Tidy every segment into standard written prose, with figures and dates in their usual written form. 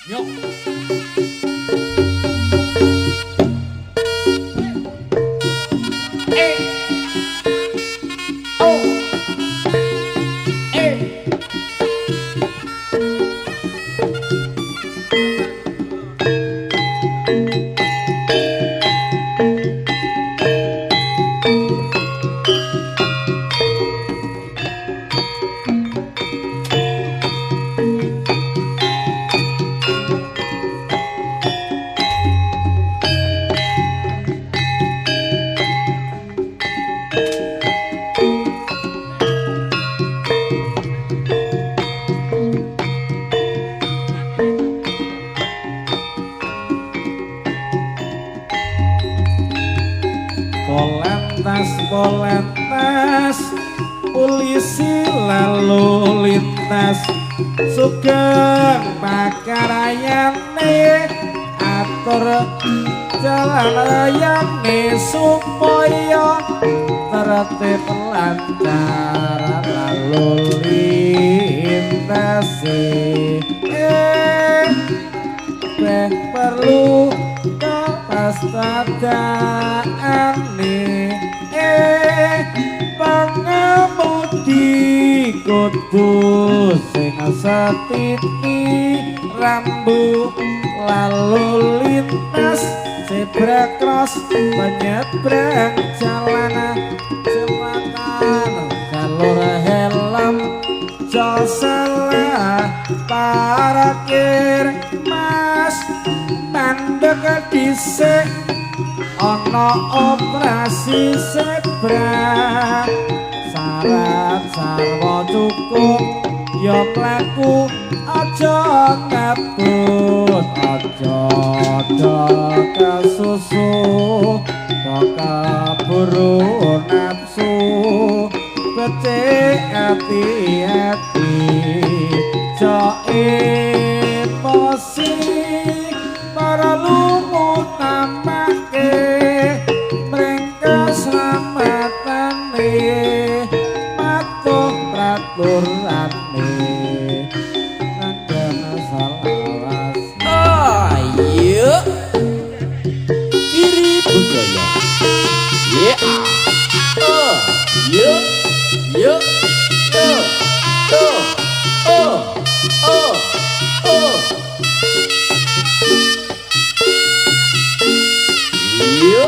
Yo. Polentas polisi lalu lintas sugeng pakarayane atur jalan rayane supaya tertib lancar lalu lintas perlu kewaspadaan pengemudi kudu sing setiti rambu lalu lintas zebra cross penyeberang jalan jembatan jalur helm salah parkir mas tandek dhisik ana operasi zebra syarat sarwa cukup ya mlaku aja ngabut aja kesusu keburu nafsu becik hati-hati jo emosi para lumu namake merengkas slametane patuh praturane nanggen salawas Ayo kiri budaya yeah yo yo yo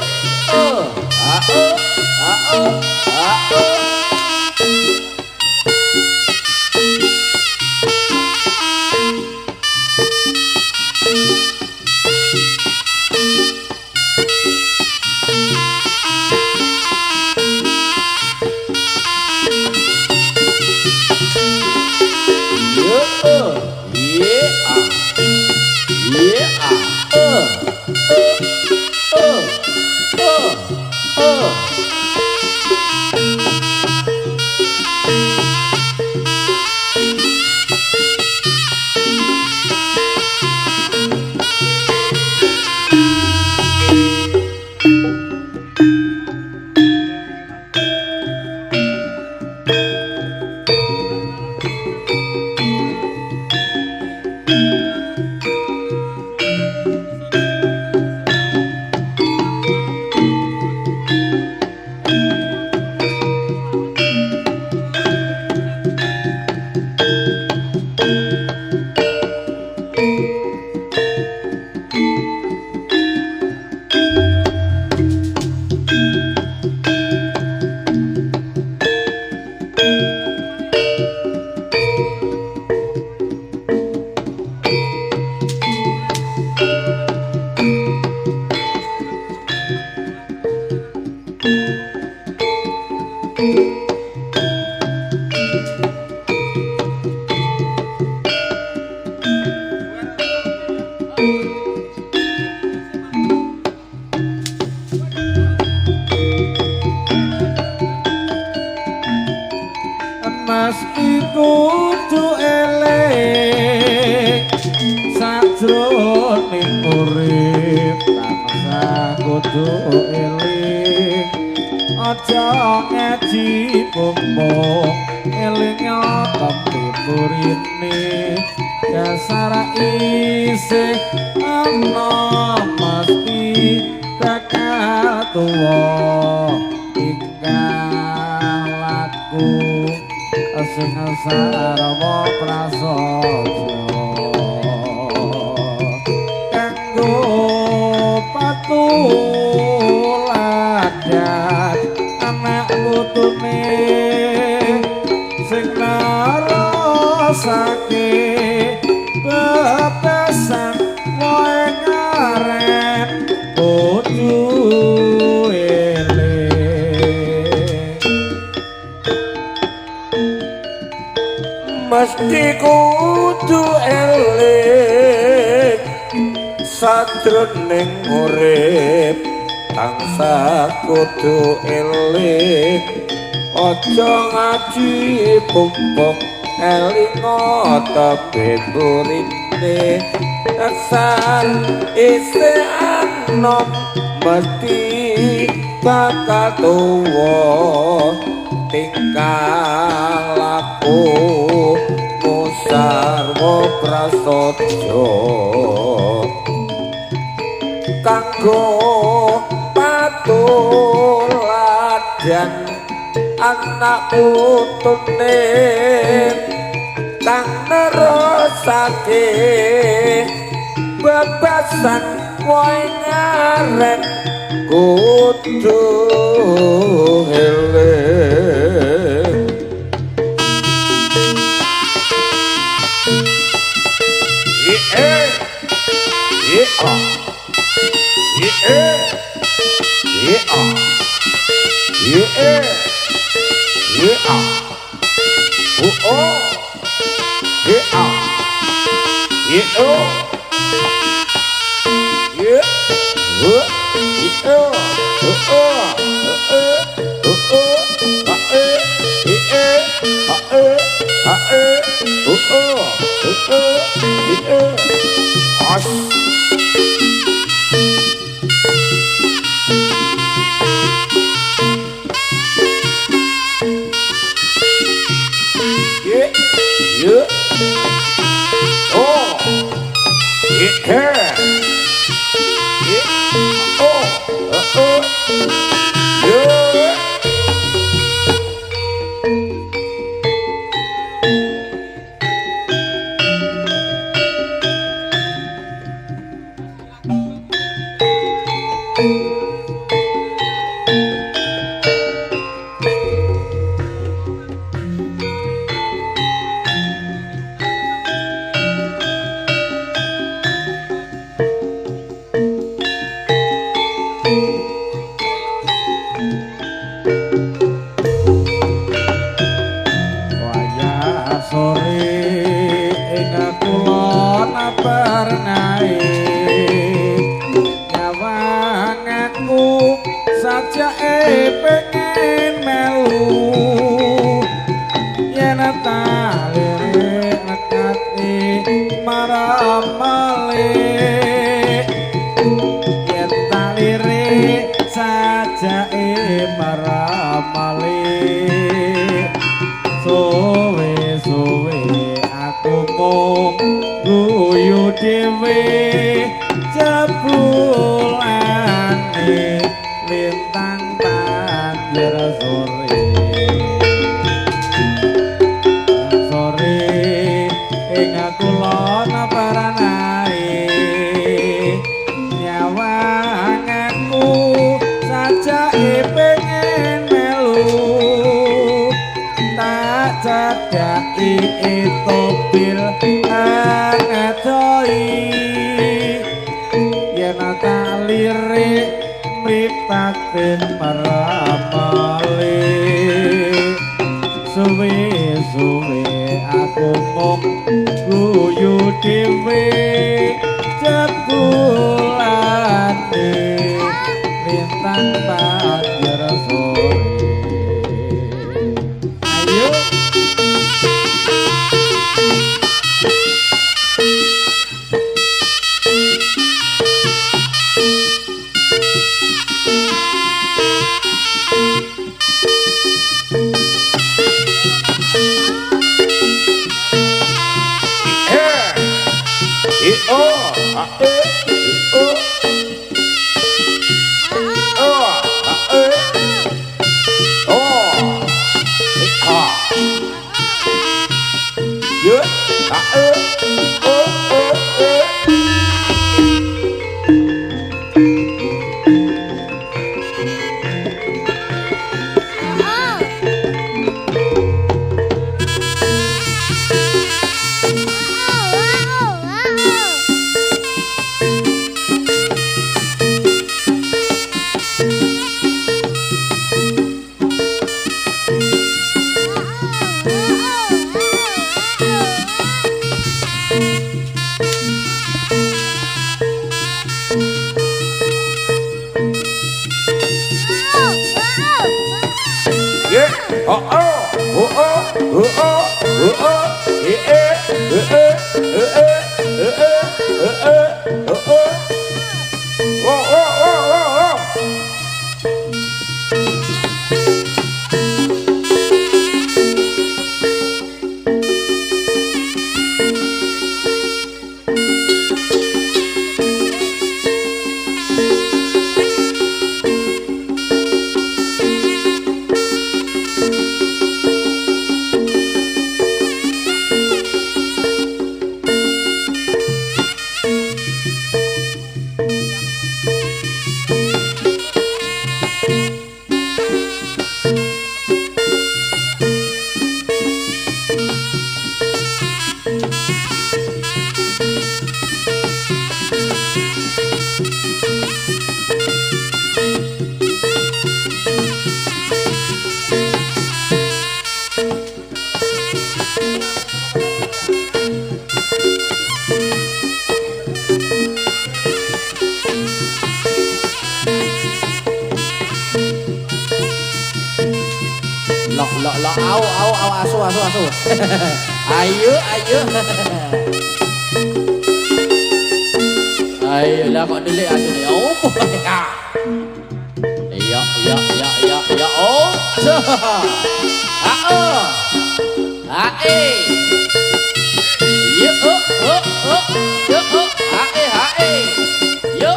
mesti kudu eling sajroning urip tansah kudu eling aja ngaji bumbung eling tapi burine dasar isih ana mesti bakal tuwa ingkang laku sing sarwa prasaja kanggo patuladan anak putune sing narasake bebasan wae ngaret kudu mesti kudu eling sadroning urip tansah kudu eling aja ngaji pupuk eling tebet uripne dasar isih anom mesti bakal tuwa tingkah laku musarwa prasaja kanggo patuladan anak putune kang nerusake bebasan wae ngaret kudu eling Asu. Ayo. Ayo lah kok delik asu ni. Oh. Ya. Oh. Ae. Yo. Yo. Ae. Yo.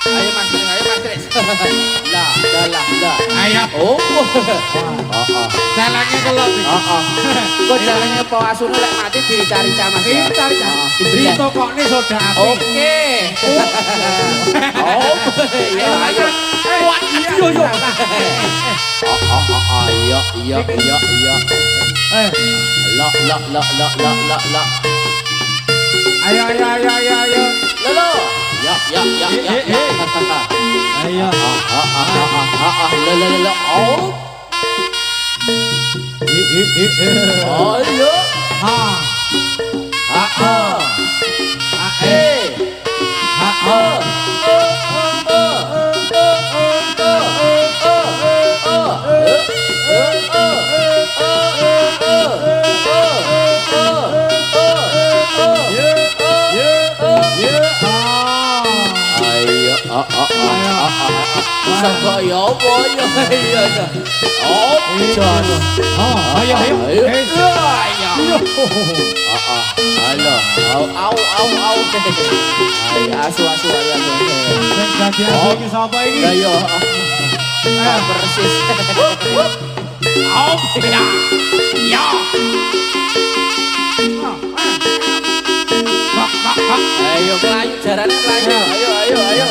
Ayo Mas Tris. Lah. Ayo. Oh. Jalannya kelot iki. Kok jalannya po asune lek mati dicari-cari Mas. Diberi tokokne soda api. Oke. Oh. Ya ayo. Yo. Iya. La. Ayo. Lolo. Ya. Ayo. Lolo. Oh. Ayo. Sangka ya apa ya. Oh, jana. Ayo. Halo. Au. Ayo asu ayo. Sing dadi asu iki sapa iki? Lah yo. Persis. Au. Ya. Ayo melayu jarane melayu. Ayo. Melayu.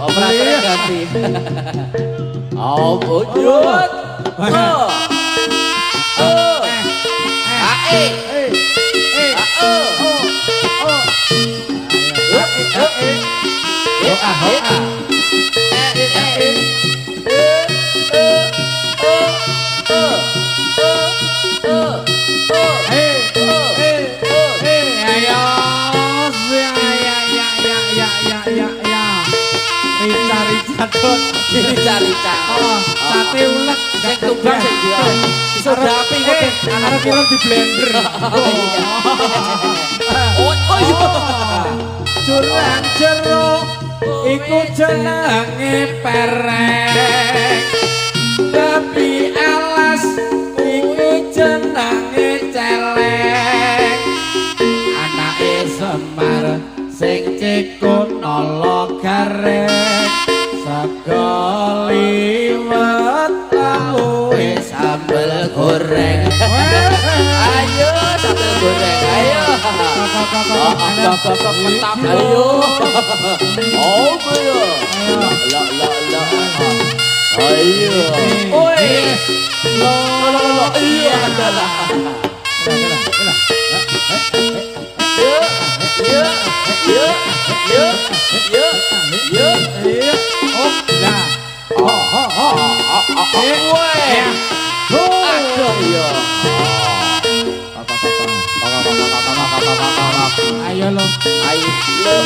Operatornya ganti. Oh, bujut. Rica. Sate ulet Sing tumbang sing jual. Iso dapi kok arep di blender. Oh iya. jeruk iku jenenge pereng tapi alas iku jenenge celeng anake Semar sing cikun nala gareng sego liwet lauwe Sambel goreng. Ayo sambel goreng. Ayo. Kakak mentap. Ayo. Oh, ayo. La. Ayo. Oi. Lo. Iya adalah. Ayo lo. Ayo. Iya.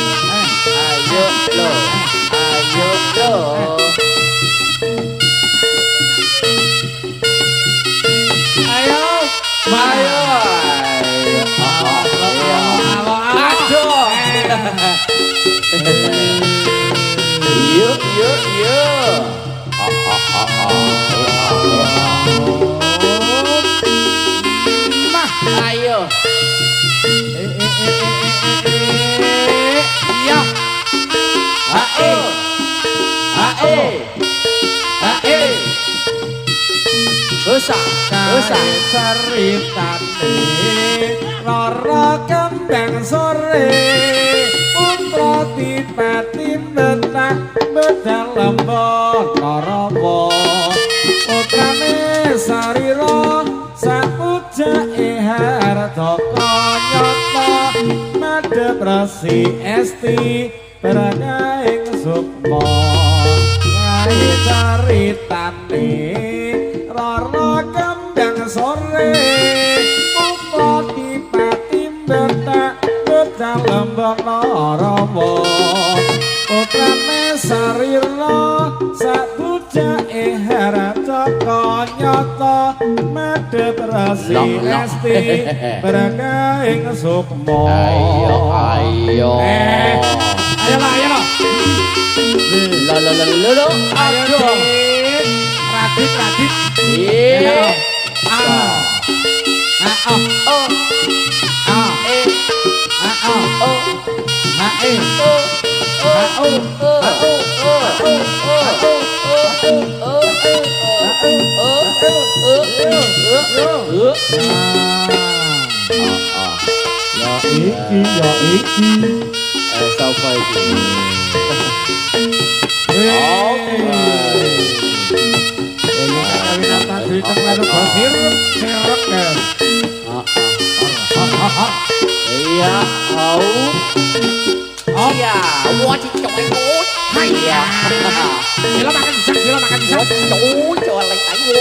Dosa ceritane Rara kembang sore putra tipati betah bedal lembon Narawa putrane Sarira sapujake harta kanyata madhep resi esti beragaing sukma kae ceritane Rara kembang sore putra tipati betah bedal lembon Narawa putrane Sarira sapujake harta kanyata madhep resi esti beragaing sukma Ayo. ayo Aduh. radit Iya. Ya iki Siapa itu? Iya, iya, mua chị chọi ngốt hay à? Sila makan pisang. Chối cho lấy tay vô.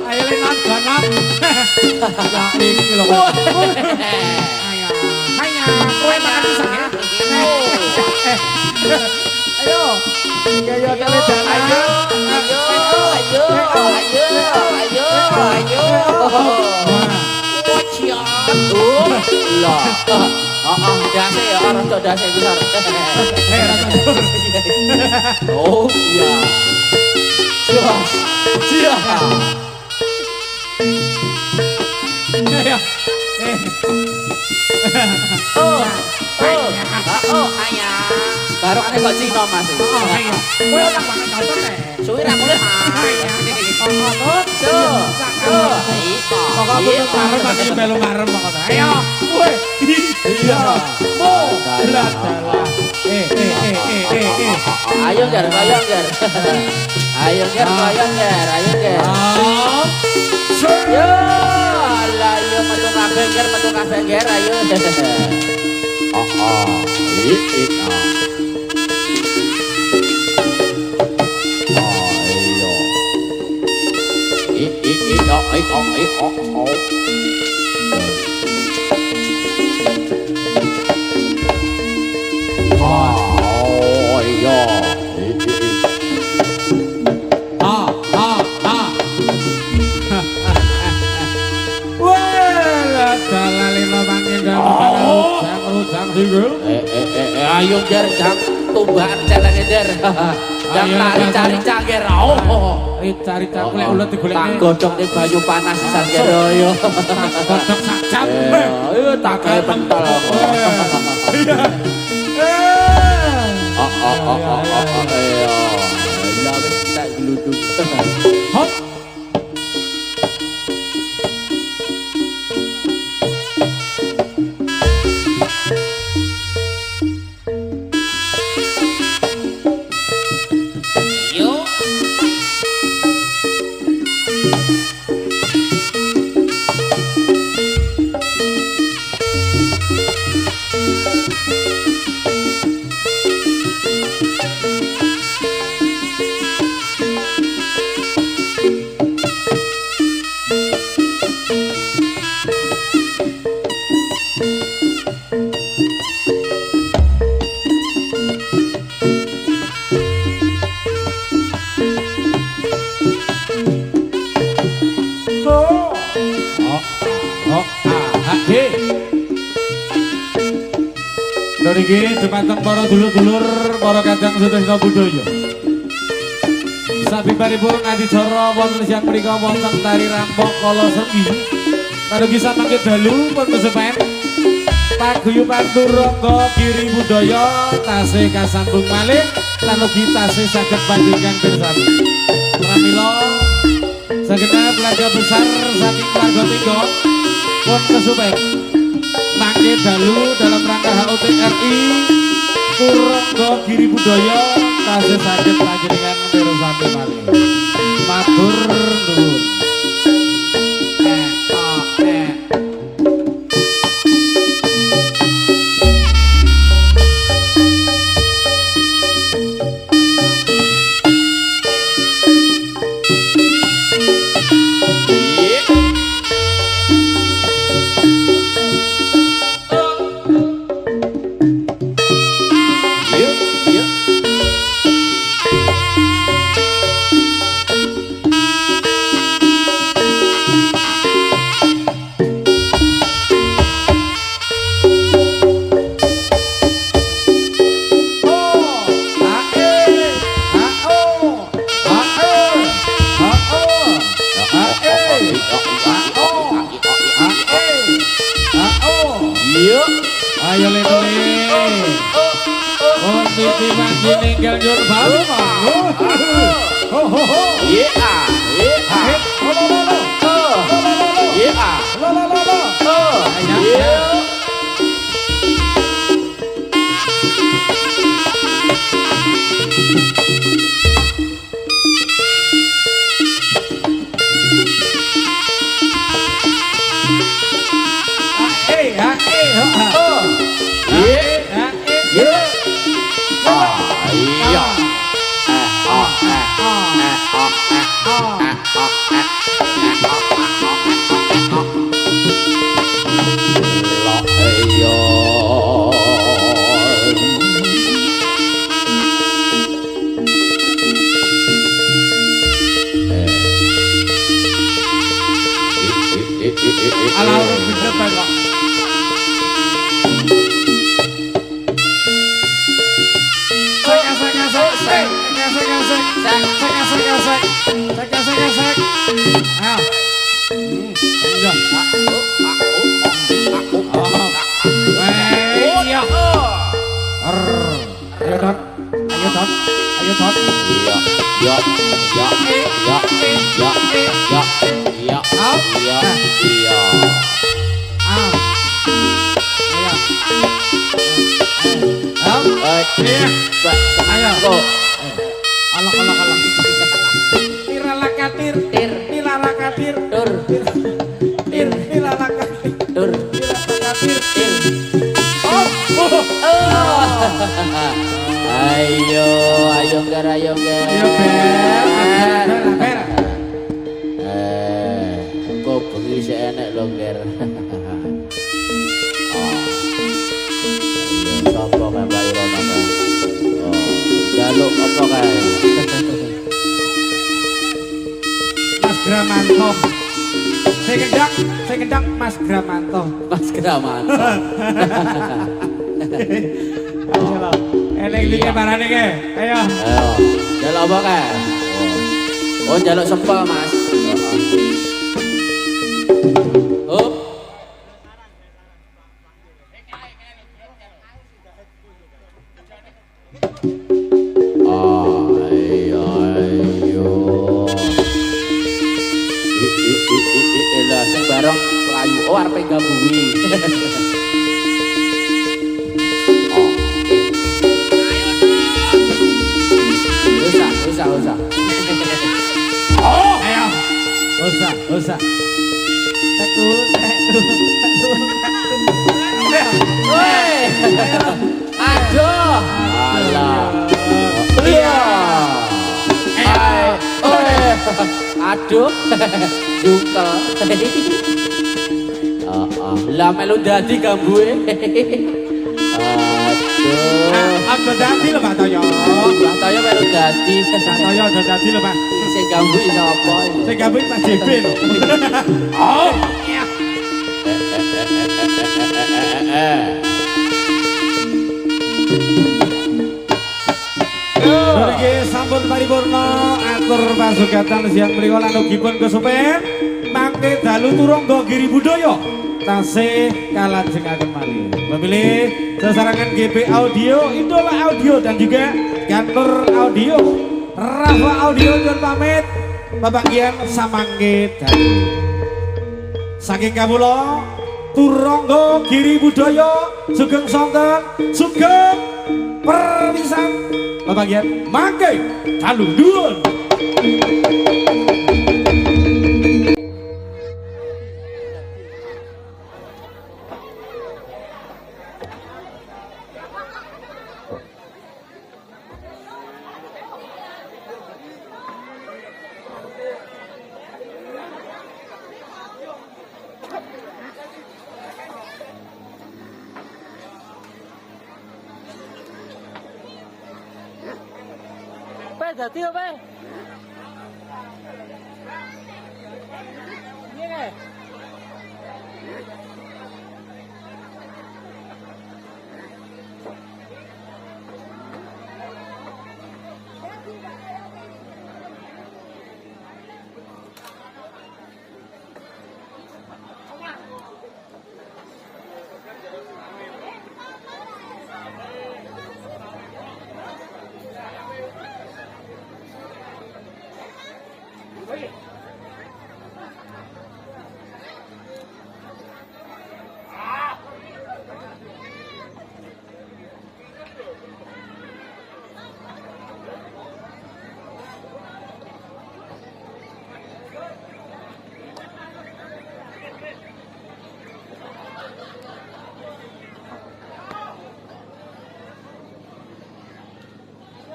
Ayo lengan ganap. Ya iki lho. Hanya kowe makan pisang ya. Ayo. Kayak kali jalan. Ayo. Lah. Dase ya orang tua dase besar. Oh iya. Siap. Ayah. Baru aneh kok Cina mas. Kowe ora makan kantor teh. Suwi ra mulai. Pokok butuh marem mati belu marem pokok. Ayo. Kowe. Iya. Mo. Beradalah. Ayo ger. Ayo ger. Yo, lah yo metu kabeh ger ayo. Ayo ger jam tumbakan celenge ger. Jam cari cangger. Oh. Ayo cari lek ulet digolekne. Tak godhong ning banyu panas sisan ger yo. Godhong sak jam. Ayo tak gawe pentol. Iya. Ayo. Ya wis tak gluduk. Hop. Niki dumateng para dulur-dulur, para kadang sedaya budaya. Sabibaripun adicara wonten siang menika wonten tari rampok kala semi. Padugi samangke dalu pun kesupen. Paguyuban turangga giri budaya tasih kasambung malih lan ugi tasih saged panjenengan pirsani. Pramila sagenap keluarga besar saking keluarga Tinggo pun kesupen. Mangke dalu dalam rangka HUT RI Turangga Giri Budaya tasih saged panjenengan mirsani malih. Matur nuwun. Ayo lele. Oh titi manji ninggal nyun baru mau. Ho ho ho. Iya. Iya. Iya. Alah bisa Pak. Ayo ger. Kok bengi sik enek lho ger. Sapa kae Mbak Irona kae? Jaluk apa kae? Mas Gramanto. Saya kendang Mas Gramanto. Mas Gramanto. Ayo lo. Enek iki marane ke. Ayo. Ayo, jaluk apa kae? Oh, jaluk sepel, Mas. Up. Ayo, ayo. Lah sing bareng ayu arep gabungi. Usah. Oh, ayo. Usah. Tekul. Woi. Aduh. Alah. Iya. Aduh. Dukel. Lah melu dadi gambue. Aduh. Aku dadi lho Pak Toyo. Pak Toyo melu dadi. Pak Toyo udah dadi lho Pak. Sing gambue sapa? Sing gabung Pak JB lho. Oh. Niki sampun paripurna atur pasugatan siang mriku lan ugipun kesupen mangke dalu turangga Giri Budaya tasih kalajengaken malih. Memilih sesarangan GP Audio, Idola Audio dan juga Gantor Audio. Rafa Audio nyuwun pamit babanggian samangke dalu. Saking kawula turangga Giri Budaya sugeng sonten sugeng perpisahan babanggian mangke dalu nuwun. Dadi apa? Iya.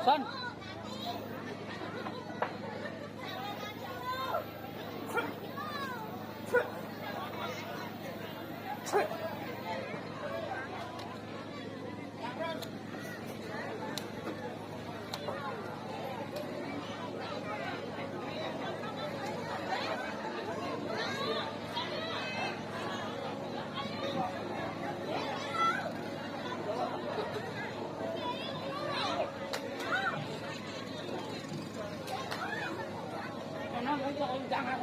Son. Jangan